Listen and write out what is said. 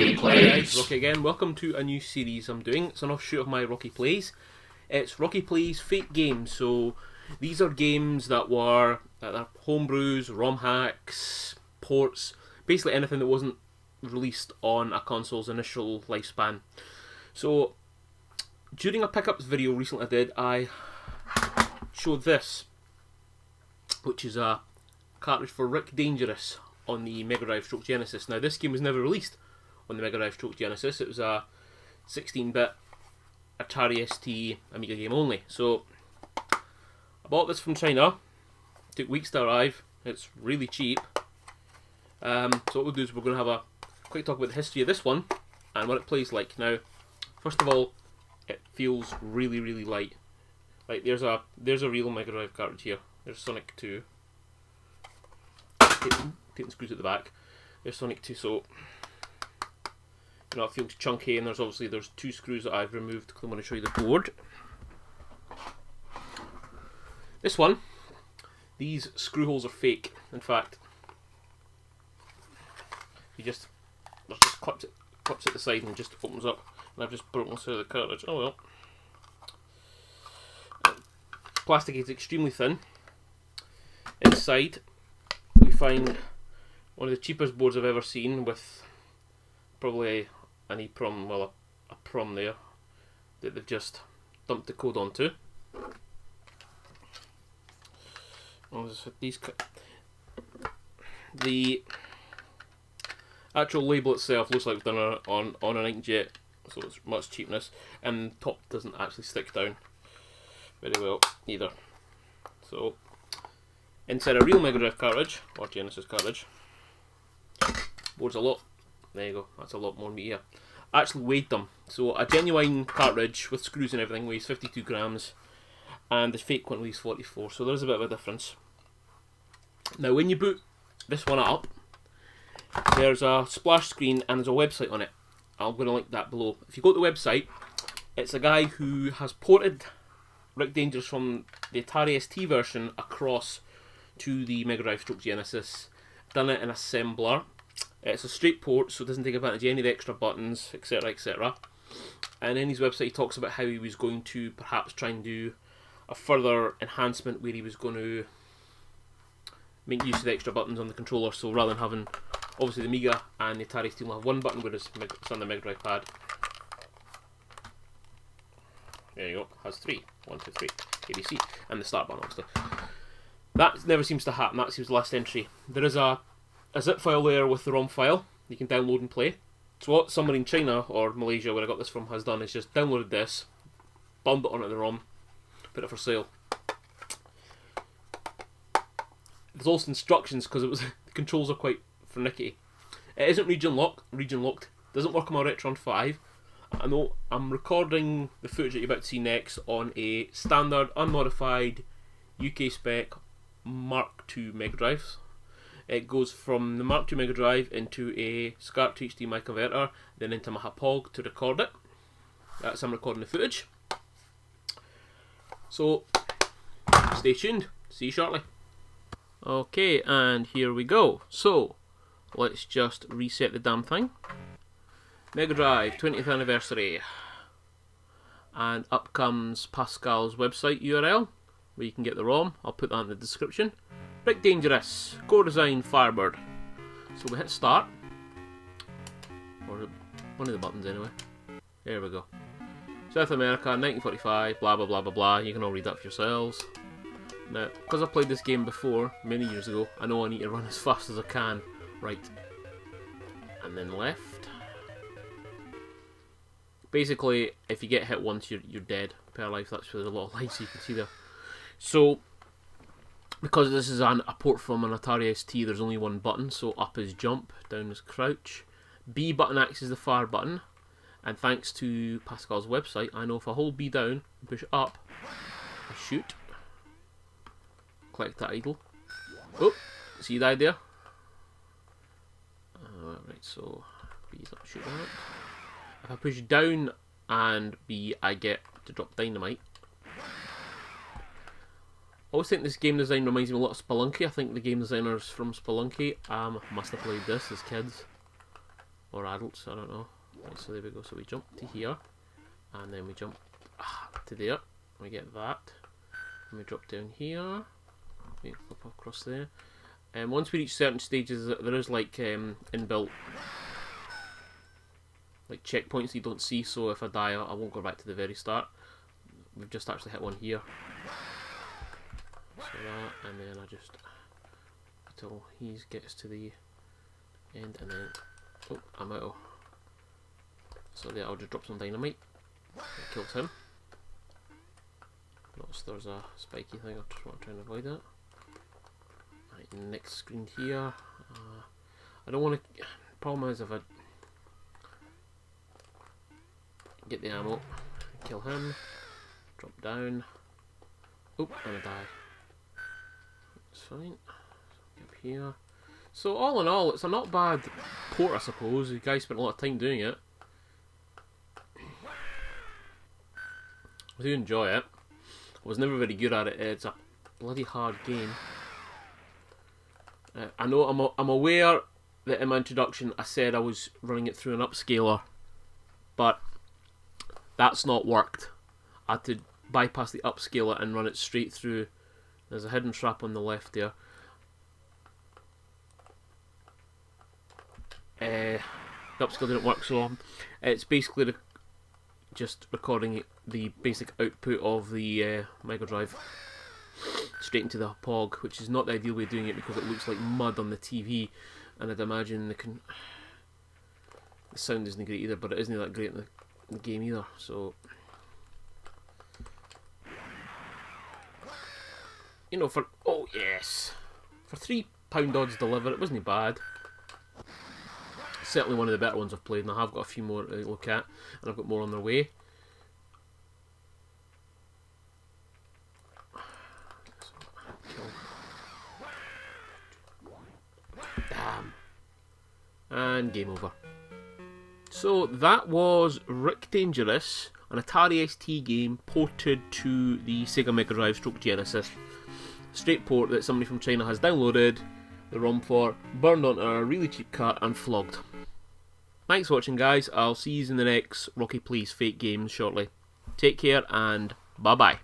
Rocky Plays. Rocky again. Welcome to a new series I'm doing. It's an offshoot of my Rocky Plays. It's Rocky Plays Fake Games. So these are games that were homebrews, ROM hacks, ports, basically anything that wasn't released on a console's initial lifespan. So during a pickups video recently I did, I showed this, which is a cartridge for Rick Dangerous on the Mega Drive / Genesis. Now this game was never released on the Mega Drive / Genesis. It was a 16-bit Atari ST Amiga game only. So I bought this from China. It took weeks to arrive. It's really cheap. So what we'll do is we're going to have a quick talk about the history of this one and what it plays like. Now, first of all, it feels really, really light. Like there's a real Mega Drive cartridge here. There's Sonic 2. Taking screws at the back. There's Sonic 2, so you know it feels chunky, and there's two screws that I've removed because I want to show you the board. This one, these screw holes are fake. In fact, there's just clips at the side and it just opens up, and I've just broken this out of the cartridge. Oh well. Plastic is extremely thin. Inside we find one of the cheapest boards I've ever seen, with probably an EEPROM, well, a PROM there that they've just dumped the code onto. The actual label itself looks like it's done on an inkjet, so it's much cheapness, and top doesn't actually stick down very well either. So inside a real Mega Drive cartridge or Genesis cartridge, board's there you go, that's a lot more meatier. I actually weighed them. So a genuine cartridge with screws and everything weighs 52 grams, and the fake one weighs 44, so there's a bit of a difference. Now when you boot this one up, there's a splash screen and there's a website on it. I'm going to link that below. If you go to the website, it's a guy who has ported Rick Dangerous from the Atari ST version across to the Mega Drive / Genesis, done it in assembler. It's a straight port, so it doesn't take advantage of any of the extra buttons, etc, etc. And in his website he talks about how he was going to perhaps try and do a further enhancement where he was going to make use of the extra buttons on the controller, so rather than having, obviously the Amiga and the Atari ST will have one button, whereas it's on the Mega Drive pad. There you go, has 3. 1, 2, 3, ABC, and the start button obviously. That never seems to happen. That seems the last entry. There is a zip file there with the ROM file you can download and play. So what someone in China or Malaysia, where I got this from, has done is just downloaded this, bound it onto the ROM, put it for sale. There's also instructions because the controls are quite finicky. It isn't region locked. Doesn't work on my Retron 5. I know I'm recording the footage that you're about to see next on a standard, unmodified, UK spec Mark II Mega Drive. It goes from the Mark II Mega Drive into a SCART to HDMI converter, then into my HAPOG to record it. That's I'm recording the footage. So stay tuned. See you shortly. Okay, and here we go. So let's just reset the damn thing. Mega Drive 20th anniversary, and up comes Pascal's website URL where you can get the ROM. I'll put that in the description. Rick Dangerous, core design Firebird. So we hit start, or one of the buttons anyway. There we go. South America, 1945, blah blah blah blah blah. You can all read that for yourselves. Now, because I played this game before, many years ago, I know I need to run as fast as I can. Right. And then left. Basically, if you get hit once, you're dead per life. That's where there's a lot of lights you can see there. So, because this is a port from an Atari ST, there's only one button. So up is jump, down is crouch. B button acts as the fire button. And thanks to Pascal's website, I know if I hold B down and push up, I shoot. Click to idle. Oh, see you died there? Right, so B's up, shoot that. If I push down and B, I get to drop dynamite. I always think this game design reminds me a lot of Spelunky. I think the game designers from Spelunky must have played this as kids. or adults, I don't know. Right, so there we go. So we jump to here, and then we jump to there. We get that, and we drop down here. We flip across there. And once we reach certain stages, there is like inbuilt like checkpoints you don't see. So if I die, I won't go back to the very start. We've just actually hit one here. So that, and then I just until he gets to the end, and then I'm out. So there, I'll just drop some dynamite. That kills him. Notice there's a spiky thing. I just want to try and avoid that. Right, next screen here. I don't want to. Problem is if I get the ammo, kill him, drop down. Oop, and I die. It's fine. Up here. So all in all, it's a not bad port, I suppose. The guy spent a lot of time doing it. I do enjoy it. I was never very good at it. It's a bloody hard game. I know I'm aware that in my introduction I said I was running it through an upscaler, but that's not worked. I had to bypass the upscaler and run it straight through. There's a hidden trap on the left there. The upscaler didn't work, so it's basically just recording the basic output of the Mega Drive straight into the POG, which is not the ideal way of doing it because it looks like mud on the TV, and I'd imagine the sound isn't great either, but it isn't that great in the game either. So, you know, for £3 odds delivered, it wasn't bad. Certainly one of the better ones I've played, and I have got a few more to look at, and I've got more on their way. Damn. And game over. So that was Rick Dangerous, an Atari ST game ported to the Sega Mega Drive / Genesis. Straight port that somebody from China has downloaded the ROM for, burned onto a really cheap cart and flogged. Thanks for watching, guys. I'll see you in the next Rocky Please Fake Games shortly. Take care and bye bye.